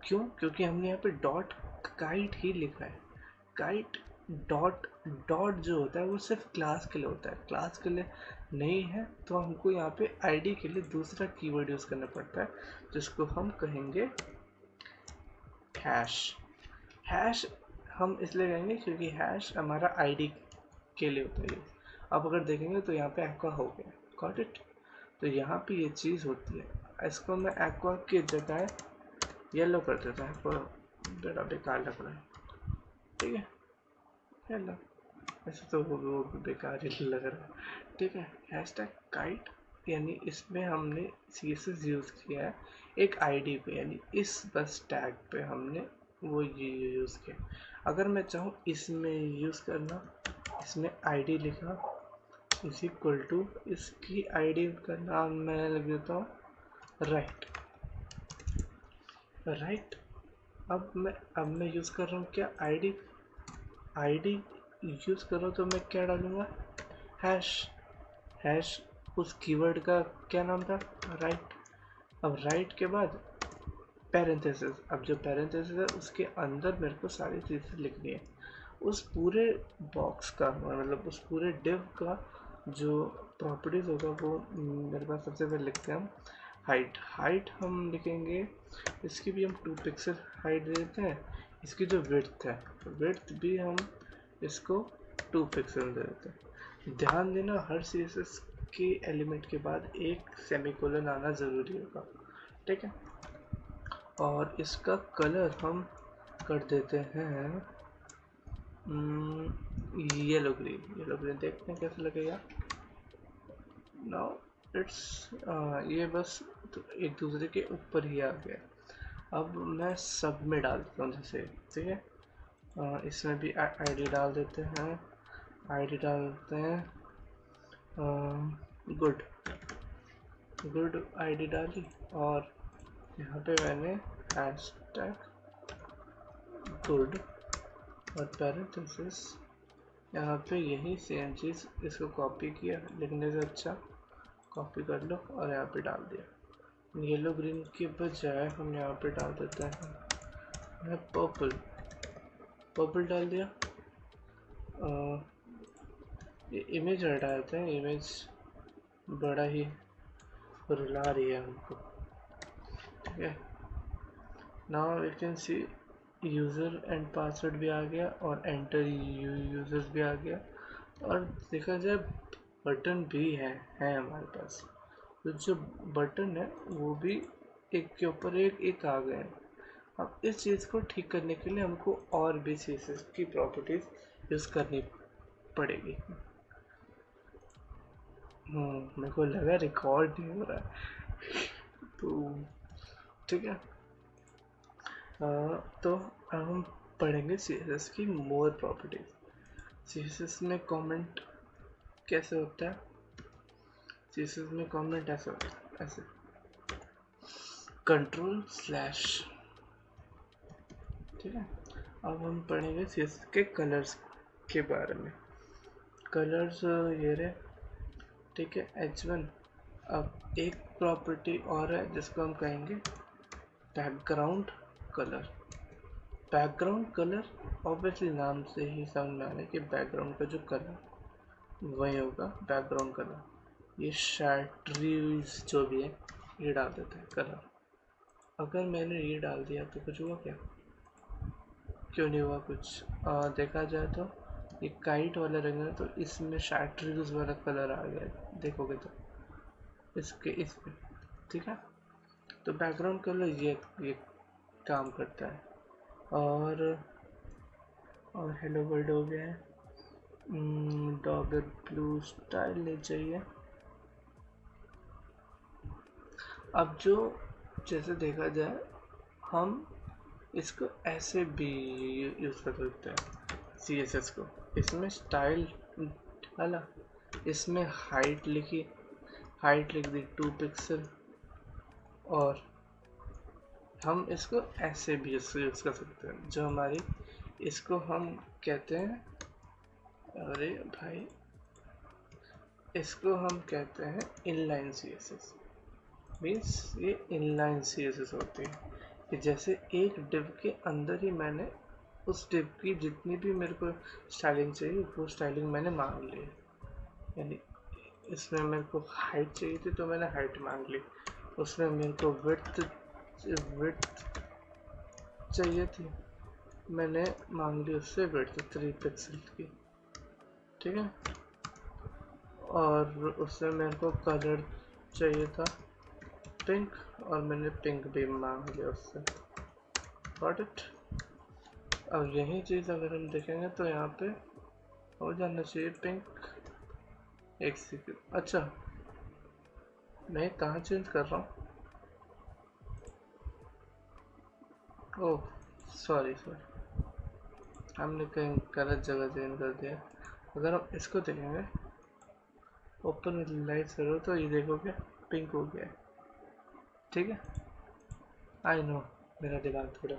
क्यों? क्योंकि हमने यहाँ पे डॉट काइट ही लिखा है। काइट डॉट जो होता है वो सिर्फ क्लास के लिए होता है, क्लास के लिए नहीं है। तो हमको यहाँ पे आईडी के लिए दूसरा कीवर्ड यूज़ करना पड़ता है जिसको हम कहेंगे हैश। हम इसलिए कहेंगे क्योंकि हैश हमारा आईडी के लिए होता है। अब अगर देखेंगे तो यहाँ पे एक्वा हो गया। Got it. तो यहाँ पे ये चीज़ होती है। इसको मैं एक्वा की जगह येलो कर देता है, बड़ा बेकार लग रहा है। ठीक है, येलो ऐसे तो वो बेकार ही लग रहा है। ठीक है। हैशटैग काइट यानी इसमें हमने CSS यूज़ किया है एक आईडी पे, यानी इस बस टैग पे हमने वो ये यूज़ किया। अगर मैं चाहूँ इसमें यूज़ करना, इसमें आईडी लिखा इज इक्वल टू, इसकी आईडी का नाम मैं लिख देता हूँ राइट। अब मैं यूज़ कर रहा हूँ क्या, आईडी यूज़ कर रहा हूँ। तो मैं क्या डालूँगा, हैश उस कीवर्ड का क्या नाम था, राइट। अब राइट के बाद पैरेंथेसिस। अब जो पैरेंथेसिस है उसके अंदर मेरे को सारी चीज़ें लिखनी है। उस पूरे बॉक्स का मतलब उस पूरे डिव का जो प्रॉपर्टीज़ होगा वो मेरे पास सबसे पहले लिखते हैं हम हाइट हम लिखेंगे। इसकी भी हम 2 पिक्सल हाइट दे देते हैं। इसकी जो विड्थ है, विड्थ भी हम इसको 2 पिक्सल दे देते हैं। ध्यान देना हर CSS के एलिमेंट के बाद एक सेमीकोलन आना ज़रूरी होगा। ठीक है। और इसका कलर हम कर देते हैं येलो ग्रीन देखते हैं कैसे लगेगा। नाउ इट्स ये बस तो एक दूसरे के ऊपर ही आ गया। अब मैं सब में डाल देता हूँ जैसे। ठीक है। इसमें भी आईडी डाल देते हैं, गुड। गुड आईडी डाली और यहाँ पे मैंने हैशटैग गुड और पैरेंथेसिस यहाँ पे यही सेम चीज़ इसको कॉपी किया, लिखने से अच्छा कॉपी कर लो और यहाँ पे डाल दिया। येलो ग्रीन के बजाय हम यहाँ पे डाल देते हैं पर्पल, पर्पल डाल दिया। ये इमेज हटा देते हैं, इमेज बड़ा ही रुला रही है हमको। ठीक है, now you can see user and password भी आ गया और एंटर यूजर्स भी आ गया और देखा जाए बटन भी है हमारे पास। तो जो बटन है वो भी एक के ऊपर एक आ गए हैं। अब इस चीज़ को ठीक करने के लिए हमको और भी CSS की प्रॉपर्टीज यूज़ करनी पड़ेगी। मेरे को लगा रिकॉर्ड नहीं हो रहा है तो ठीक है। तो अब हम पढ़ेंगे CSS की मोर प्रॉपर्टीज। CSS में कमेंट कैसे होता है? CSS में कमेंट ऐसे होता है, ऐसे कंट्रोल/। ठीक है, अब हम पढ़ेंगे CSS के कलर्स के बारे में। कलर्स ये रहे, ठीक है, H1। अब एक प्रॉपर्टी और है जिसको हम कहेंगे background colour. Background colour obviously नाम से ही समझ में आ रहा है कि बैकग्राउंड का जो कलर वही होगा बैकग्राउंड कलर। ये शैट्रीज जो भी है ये डाल देते हैं कलर। अगर मैंने ये डाल दिया तो कुछ हुआ क्या? क्यों नहीं हुआ कुछ? देखा जाए तो ये काइट वाला रंग है तो इसमें शैट्रीज वाला कलर आ गया, देखोगे तो इसमें। ठीक है, तो बैकग्राउंड कलर ये काम करता है। और हेलो वर्ल्ड हो गया है। डॉगर ब्लू स्टाइल नहीं चाहिए। अब जो जैसे देखा जाए हम इसको ऐसे भी यूज़ कर सकते हैं CSS को। इसमें स्टाइल डाला, इसमें हाइट लिखी, हाइट लिख दी 2 पिक्सल और हम इसको ऐसे भी यूज़ कर सकते हैं। जो हमारी इसको हम कहते हैं, अरे भाई इसको हम कहते हैं इनलाइन CSS। मीन्स ये इनलाइन CSS होती है कि जैसे एक डिव के अंदर ही मैंने उस डिव की जितनी भी मेरे को स्टाइलिंग चाहिए वो स्टाइलिंग मैंने मांग ली। यानी इसमें मेरे को हाइट चाहिए थी तो मैंने हाइट मांग ली, उसमें मेरे को विड्थ चाहिए थी मैंने मांग ली उससे विड्थ 3 पिक्सल की। ठीक है, और उससे मेरे को कलर चाहिए था पिंक और मैंने पिंक भी मांग लिया उससे। Got it. अब यही चीज़ अगर हम देखेंगे तो यहाँ पे हो जाना चाहिए पिंक। एक सेकंड, अच्छा मैं कहाँ चेंज कर रहा हूँ? ओह सॉरी हमने कहीं गलत जगह चेंज कर दिया। अगर हम इसको देखेंगे ओपन विद लाइट करो तो ये देखोगे पिंक हो गया। ठीक है, आई नो मेरा दिमाग थोड़ा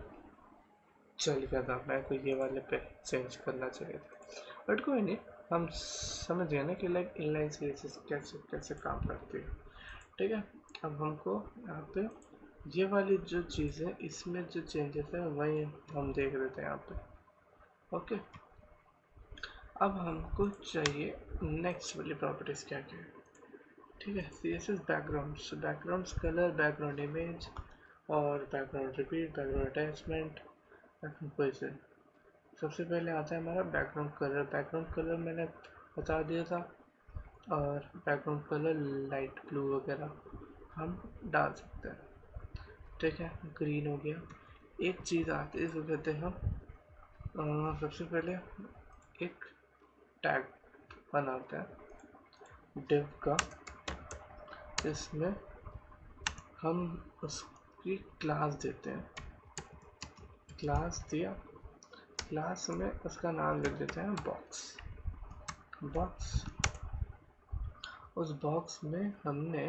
चल गया था, मैं को ये वाले पे चेंज करना चाहिए था बट कोई नहीं, हम समझ गए ना कि लाइक इनलाइन CSS कैसे कैसे काम करती है। ठीक है, अब हमको यहाँ पे ये वाली जो चीज़ है इसमें जो चेंजेस है वही हम देख लेते हैं यहाँ पे। ओके, अब हमको चाहिए नेक्स्ट वाली प्रॉपर्टीज क्या क्या है। ठीक है, CSS backgrounds, backgrounds colour, background image और background repeat, background attachment, background position. सबसे पहले आता है हमारा बैकग्राउंड कलर। बैकग्राउंड कलर मैंने बता दिया था और बैकग्राउंड कलर लाइट ब्लू वगैरह हम डाल सकते हैं। ठीक है, ग्रीन हो गया। एक चीज़ आती है इसको कहते हैं हम सबसे पहले एक टैग बनाते हैं डिव का, इसमें हम उसकी क्लास देते हैं। क्लास दिया, क्लास में उसका नाम लिख देते हैं बॉक्स। उस बॉक्स में हमने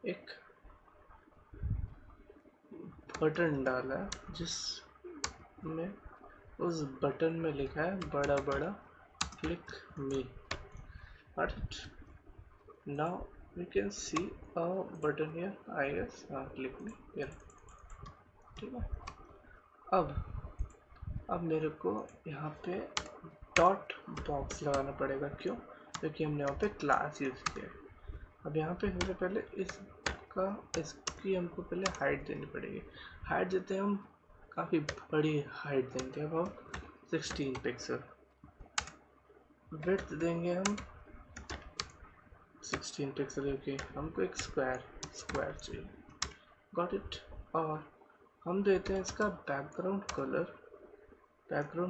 एक बटन डाला है जिसमें उस बटन में लिखा है बड़ा बड़ा click me. Now we can see a button here, I guess. हाँ, क्लिक मी हियर। ठीक है। अब मेरे को यहाँ पे डॉट बॉक्स लगाना पड़ेगा। क्यों? क्योंकि हमने यहाँ पे क्लास यूज किया है। अब यहाँ पे सबसे पहले इसकी हमको पहले हाइट देनी पड़ेगी। हाइट देते हैं हम, काफ़ी बड़ी हाइट देंगे। अब हम 16 पिक्सल। विड्थ देंगे हम 16 पिक्सल। ओके, हमको एक स्क्वायर चाहिए। Got it. और हम देते हैं इसका बैकग्राउंड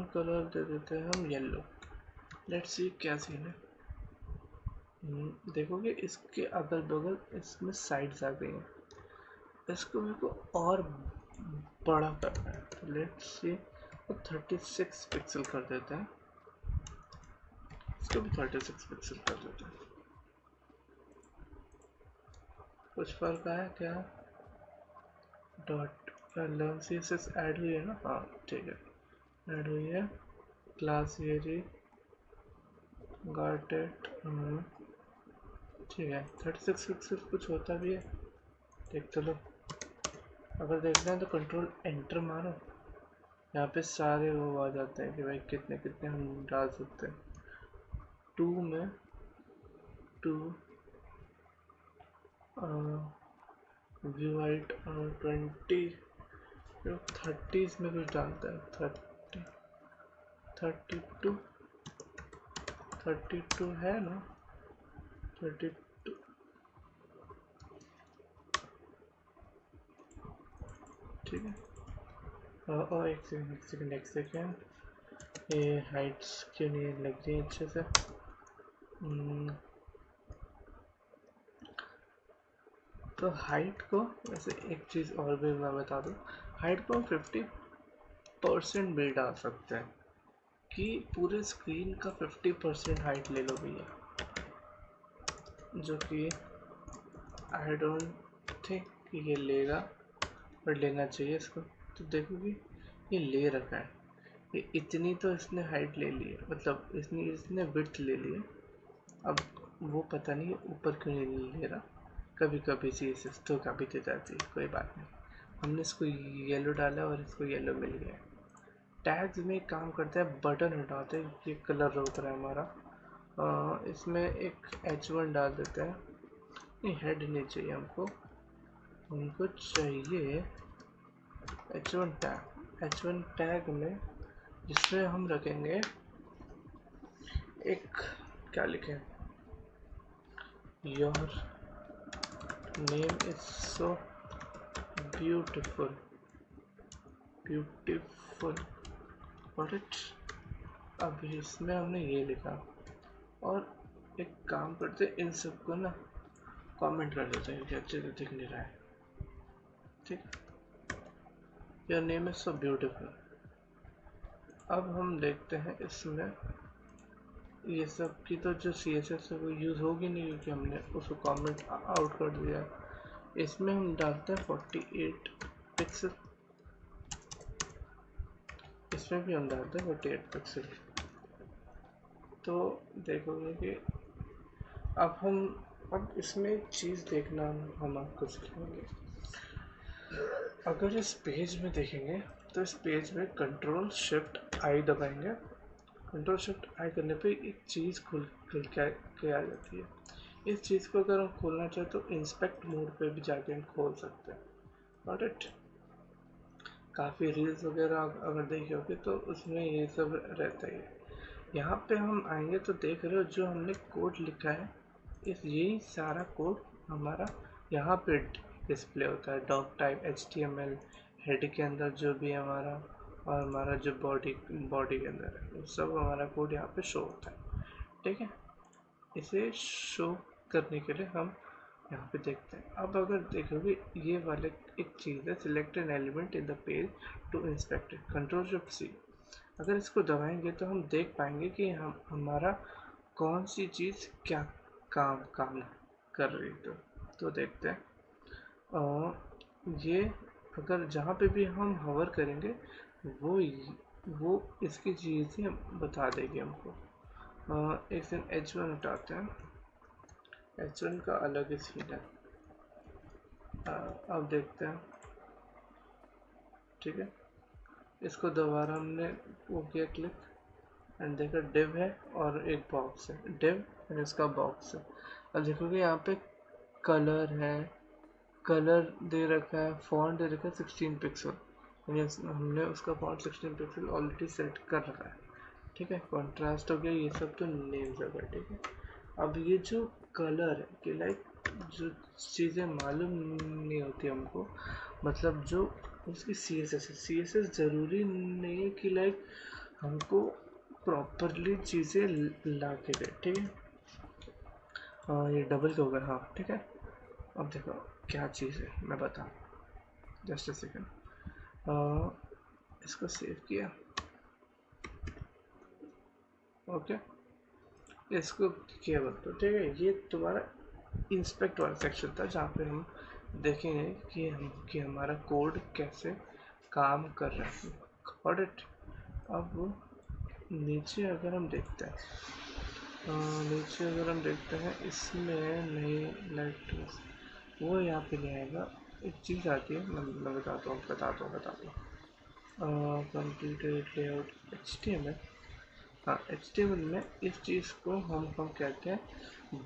कलर दे देते हैं हम येलो। लेट्स सी क्या सीन है। देखोगे इसके अगल बगल इसमें साइड्स आ गई हैं। इसको मेरे को और बड़ा करना है, तो लेट्स सी 36 पिक्सल कर देते हैं। इसको भी 36 पिक्सल कर देते हैं। कुछ फर्क आया क्या? डॉट लर्न सीएसएस ऐड हुई है ना? हाँ ठीक है, ऐड हुई है। क्लास ये जी, गॉट इट। ठीक है, 36 पिक्सल कुछ होता भी है, देख तो लो। अगर देखना है तो कंट्रोल एंटर मारो, यहाँ पे सारे वो आ जाते हैं कि भाई कितने कितने हम डाल सकते हैं। 2 में 2 व्यू हाइट 20, 30 में कुछ डालता है। 32 है ना? 32। ठीक है। और एक सेकेंड, ये हाइट्स क्यों नहीं लग रही अच्छे से? तो हाइट को, वैसे एक चीज़ और भी मैं बता दूँ, हाइट को हम 50% भी डाल सकते हैं कि पूरे स्क्रीन का 50% हाइट ले लो भैया, जो कि आई डोंट थिंक ये लेगा, पर लेना चाहिए इसको। तो देखोगे ये ले रखा है, ये इतनी तो इसने हाइट ले ली है, मतलब इसने विड्थ ले ली है। अब वो पता नहीं ऊपर क्यों नहीं ले रहा। कभी कभी चीज़ तो कभी दे जाती है, कोई बात नहीं। हमने इसको येलो डाला और इसको येलो मिल गया। टैग्स में एक काम करते हैं, बटन हटाते हैं, ये कलर रोक रहा है हमारा। इसमें एक H1 डाल देते हैं। नहीं, हेड नहीं चाहिए हमको चाहिए H1 टैग में, जिसमें हम रखेंगे एक, क्या लिखें, your name is so beautiful got it. अब इसमें हमने ये लिखा, और एक काम करते इन सबको ना कमेंट कर देते हैं कि अच्छे से दिख नहीं रहा है। ठीक, your name is so beautiful. अब हम देखते हैं इसमें ये सब की तो जो CSS है वो यूज़ होगी नहीं, क्योंकि हमने उसको कमेंट आउट कर दिया। इसमें हम डालते हैं 48 पिक्सल, इसमें भी हम डालते हैं 48 पिक्सल। तो देखोगे कि अब इसमें एक चीज़ देखना हम आपको सिखाएंगे। अगर इस पेज में देखेंगे तो इस पेज में कंट्रोल शिफ्ट आई दबाएंगे। कंट्रोल शिफ्ट आई करने पे एक चीज़ खुल के आ जाती है। इस चीज़ को अगर हम खोलना चाहें तो इंस्पेक्ट मोड पे भी जाके हम खोल सकते हैं। Got it. काफ़ी रील्स वगैरह अगर देखे होगे तो उसमें ये सब रहता है। यहाँ पे हम आएंगे तो देख रहे हो जो हमने कोड लिखा है, यही सारा कोड हमारा यहाँ पे डिस्प्ले होता है। डॉक टाइप HTML हेड के अंदर जो भी हमारा, और हमारा जो बॉडी के अंदर है, वो सब हमारा कोड यहाँ पे शो होता है। ठीक है, इसे शो करने के लिए हम यहाँ पे देखते हैं। अब अगर देखोगे ये वाले एक चीज़ है, select an element in the page to inspect it, control shift C। अगर इसको दबाएंगे तो हम देख पाएंगे कि हमारा कौन सी चीज़ क्या काम कर रही है। तो देखते हैं। ये अगर जहाँ पे भी हम हवर करेंगे वो वो इसकी चीज़ें बता देगी हमको। एक दिन H1 उठाते हैं, H1 का अलग ही सीन है। अब देखते हैं, ठीक है। इसको दोबारा हमने वो किया क्लिक एंड देखो डिव है और एक बॉक्स है, डिव एंड इसका बॉक्स है। अब देखोगे यहाँ पे कलर है, कलर दे रखा है, फॉन्ट दे रखा है 16 पिक्सल, यानी हमने उसका फॉन्ट 16 पिक्सल ऑलरेडी सेट कर रखा है, ठीक है। कॉन्ट्रास्ट हो गया, ये सब तो नेम्स हो गया, ठीक है। अब ये जो कलर है कि लाइक जो चीज़ें मालूम नहीं होती हमको, मतलब जो उसकी सी एस एस ज़रूरी नहीं है कि लाइक हमको प्रॉपरली चीज़ें ला के दे, ठीक है। हाँ ये डबल के हो गया, हाँ ठीक है। अब देखो क्या चीज़ है मैं बताऊँ, जस्ट अ सेकेंड। इसको सेव किया, ओके, इसको किया बता, ठीक है। ये तुम्हारा इंस्पेक्ट वाला सेक्शन था जहाँ पे हम देखेंगे कि हमारा कोड कैसे काम कर रहा है, गॉट इट। अब नीचे अगर हम देखते हैं, इसमें नहीं लाइट वो यहाँ पे नहीं आएगा। एक चीज़ आती है, मैं बताता हूँ। कंप्लीटेड लेआउट HTML, हाँ HTML में इस चीज़ को हम कहते हैं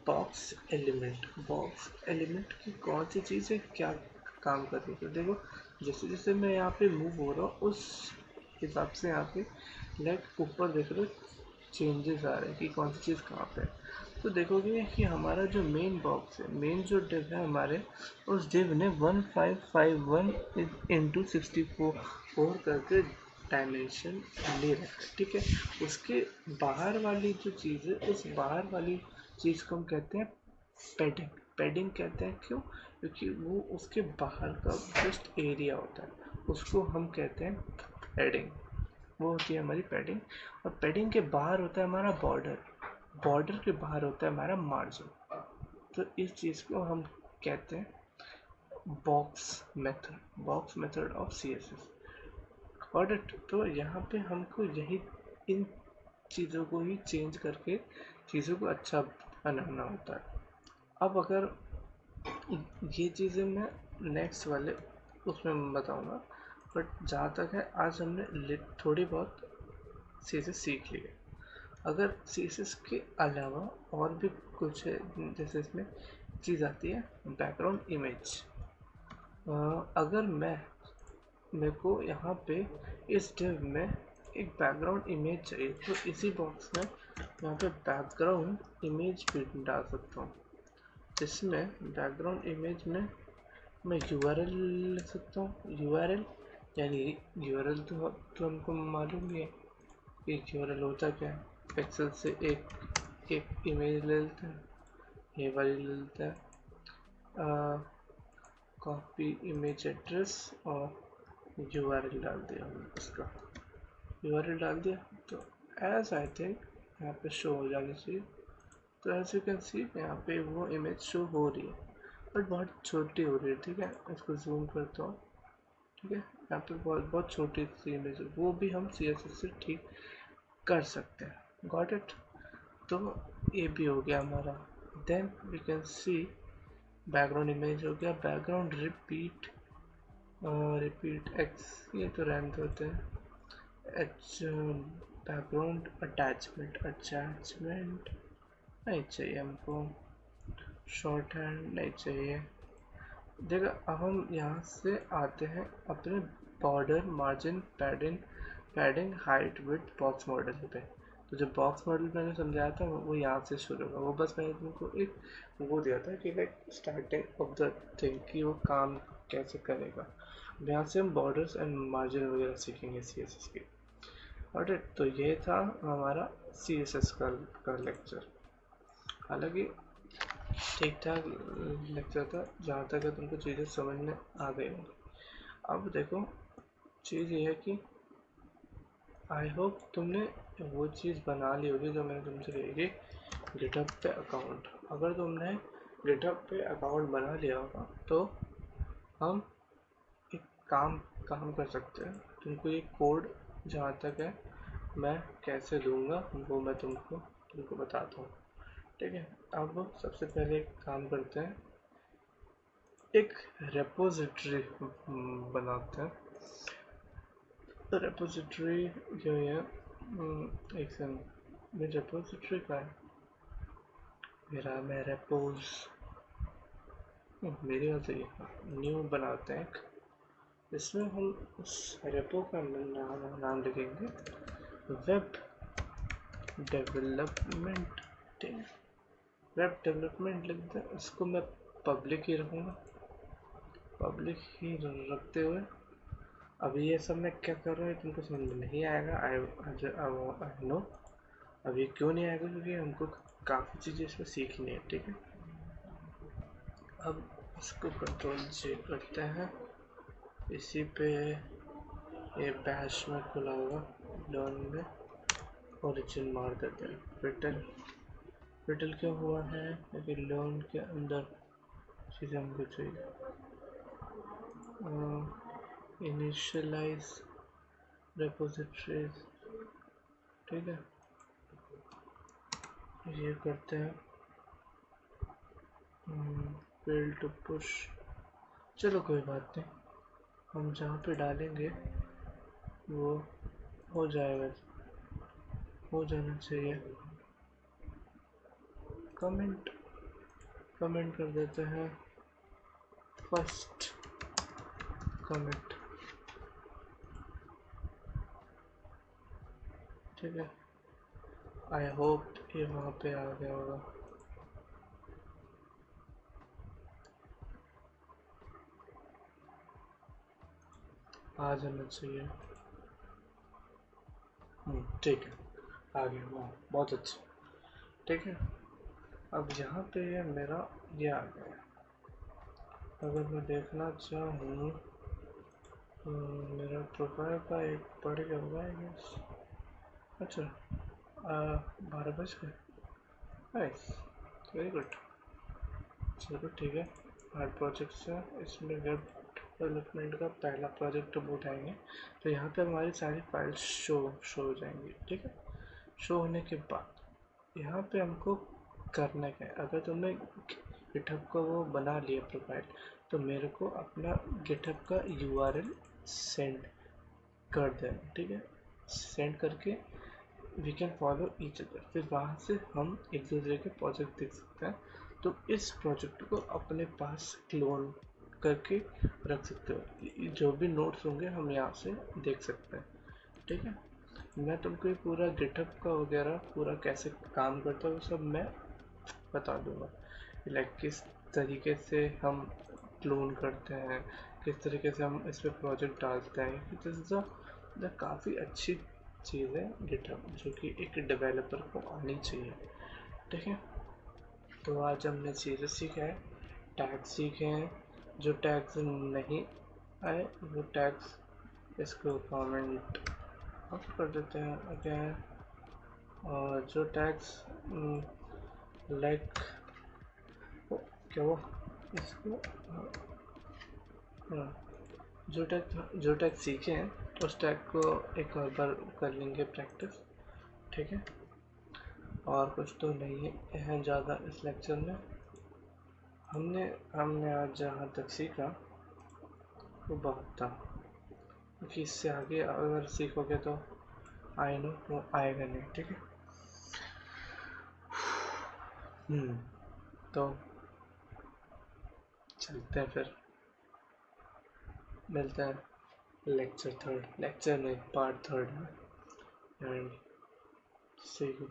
बॉक्स एलिमेंट की कौन सी चीज़ है, क्या काम कर रही है। तो देखो जैसे जैसे मैं यहाँ पे मूव हो रहा हूँ उस हिसाब से यहाँ पे लाइक ऊपर देख रहे हो चेंजेस आ रहे हैं कि कौन सी चीज़ कहाँ पे है। तो देखोगे कि हमारा जो मेन बॉक्स है, मेन जो डिव है हमारे, उस डिव ने 1551 इंटू 64 करके डायमेंशन ले रखा है, ठीक है। उसके बाहर वाली जो चीज़ है, उस बाहर वाली चीज़ को हम कहते हैं पैडिंग। पैडिंग कहते हैं क्यों, क्योंकि वो उसके बाहर का जस्ट एरिया होता है, उसको हम कहते हैं पैडिंग, वो होती है हमारी पैडिंग। और पैडिंग के बाहर होता है हमारा बॉर्डर, बॉर्डर के बाहर होता है हमारा मार्जिन। तो इस चीज़ को हम कहते हैं box method of CSS, got it. तो यहाँ पे हमको यही इन चीज़ों को ही चेंज करके चीज़ों को अच्छा बनाना होता है। अब अगर ये चीज़ें मैं नेक्स्ट वाले उसमें बताऊंगा, बट जहाँ तक है आज हमने थोड़ी बहुत CSS सीख ली है। अगर CSS के अलावा और भी कुछ है, जैसे इसमें चीज़ आती है बैकग्राउंड इमेज। अगर मेरे को यहाँ पे इस डिव में एक बैकग्राउंड इमेज चाहिए, तो इसी बॉक्स में यहाँ पे बैकग्राउंड इमेज भी डाल सकता हूँ। इसमें बैकग्राउंड इमेज में मैं URL लिख सकता हूँ, URL यानी URL तो हमको मालूम ही है कि URL होता क्या है। पिक्सल से एक इमेज ले लेते हैं, ये वाली ले लेते हैं, कॉपी इमेज एड्रेस और URL डाल दिया हमने, उसका URL डाल दिया। तो एज आई थिंक यहाँ पे शो हो जानी चाहिए। तो एज यू कैन सी यहाँ पे वो इमेज शो हो रही है, बट बहुत छोटी हो रही है, ठीक है। इसको जूम करता हूँ, ठीक है। यहाँ पे बहुत बहुत छोटी सी इमेज है, वो भी हम CSS से ठीक कर सकते हैं, गॉट इट। तो ये भी हो गया हमारा। Then we can see background image हो गया, बैकग्राउंड रिपीट एक्स, ये तो रहने होते हैं। बैकग्राउंड अटैचमेंट नहीं चाहिए हमको, शॉर्ट हैंड नहीं चाहिए। देखो अब हम यहाँ से आते हैं अपने border, margin, padding height width box model पे। तो जो बॉक्स मॉडल मैंने समझाया था वो यहाँ से शुरू होगा। वो बस मैंने तुमको एक वो दिया था कि like starting of the thing कि वो काम कैसे करेगा। यहाँ से हम बॉर्डर्स एंड मार्जिन वगैरह सीखेंगे CSS की, और तो ये था हमारा CSS का लेक्चर। हालांकि ठीक ठाक लेक्चर था, जहाँ तक है तुमको चीज़ें समझ में आ गई होंगी। अब देखो चीज़ ये है कि आई होप तुमने वो चीज़ बना ली होगी जो मैंने तुमसे कही थी, गिटहब पे अकाउंट। अगर तुमने गिटहब पे अकाउंट बना लिया होगा तो हम एक काम काम कर सकते हैं। तुमको ये कोड जहाँ तक है मैं कैसे दूंगा वो मैं तुमको बताता हूँ, ठीक है। अब सबसे पहले एक काम करते हैं, एक रेपोजिटरी बनाते हैं। रेपोजिटरी जो है एक सेकंड, मेरा रेपोजिटरी का है, मैं रेपोज मेरे वजह से न्यू बनाते हैं। इसमें हम उस रेपो का नाम लिखेंगे web development team. Web development लिखते हैं, इसको मैं पब्लिक ही रखूँगा। पब्लिक ही रखते हुए अभी ये सब मैं क्या कर रहा हूँ तुमको समझ में नहीं आएगा। आई नो अभी क्यों नहीं आएगा, क्योंकि हमको काफ़ी चीज़ें इसमें सीखनी है, ठीक है। अब इसको कंट्रोल जे करते हैं, इसी पे ये बैश में खुला होगा, लर्न में ओरिजिन मार देते हैं। फिटल क्या हुआ है क्योंकि लर्न के अंदर चीज़ें हमको चाहिए। इनिशियलाइज रेपोजिटरीज, ठीक है, ये करते हैं। फेल टू पुश, चलो कोई बात नहीं, हम जहाँ पे डालेंगे वो हो जाएगा, हो जाना चाहिए। कमेंट कर देते हैं फर्स्ट कमेंट, ठीक है। आई होप ये वहाँ पे आ गया होगा। आ जाना चाहिए, ठीक है, आ गया, वाह बहुत अच्छा, ठीक है। अब यहाँ पे मेरा ये आ गया। अगर मैं देखना चाहूँ मेरा प्रोफाइल का एक पढ़ गया होगा आई गेस। अच्छा 12 बज गए, नाइस, वेरी गुड। चलो ठीक है, हार्ड प्रोजेक्ट्स है, इसमें वेब डेवलपमेंट का पहला प्रोजेक्ट हम उठाएंगे। तो यहाँ पे हमारी सारी फाइल्स शो हो जाएंगी, ठीक है। शो होने के बाद यहाँ पे हमको करना क्या है, अगर तुमने गिटहब का वो बना लिया प्रोफाइल, तो मेरे को अपना गिटहब का यूआरएल सेंड कर देना, ठीक है। सेंड करके we can follow each other, फिर वहाँ से हम एक दूसरे के प्रोजेक्ट देख सकते हैं। तो इस प्रोजेक्ट को अपने पास क्लोन करके रख सकते हो, जो भी नोट्स होंगे हम यहाँ से देख सकते हैं, ठीक है। मैं तुमको ये पूरा गिटहब का वगैरह पूरा कैसे काम करता है वो सब मैं बता दूंगा, लाइक किस तरीके से हम क्लोन करते हैं, किस तरीके से हम इस पर प्रोजेक्ट डालते हैं। दिस इज़ काफ़ी अच्छी चीज़ है गिटहब, जो कि एक डेवलपर को आनी चाहिए, ठीक है। तो आज हमने चीज़ें सीखा है, टैग सीखे हैं। जो टैग्स नहीं आए वो टैग्स इसको कमेंट ऑफ कर देते हैं अगेन। और जो टैग्स लाइक क्या वो इसको जो टैग सीखे हैं उस टैग को एक और बार कर लेंगे प्रैक्टिस, ठीक है। और कुछ तो नहीं है ज़्यादा इस लेक्चर में। हमने आज जहाँ तक सीखा वो बहुत था, क्योंकि इससे आगे अगर सीखोगे तो आई नो वो आएगा नहीं, ठीक है। तो चलते हैं फिर, मिलते हैं लेक्चर नहीं पार्ट 3 में, एंड सी यू।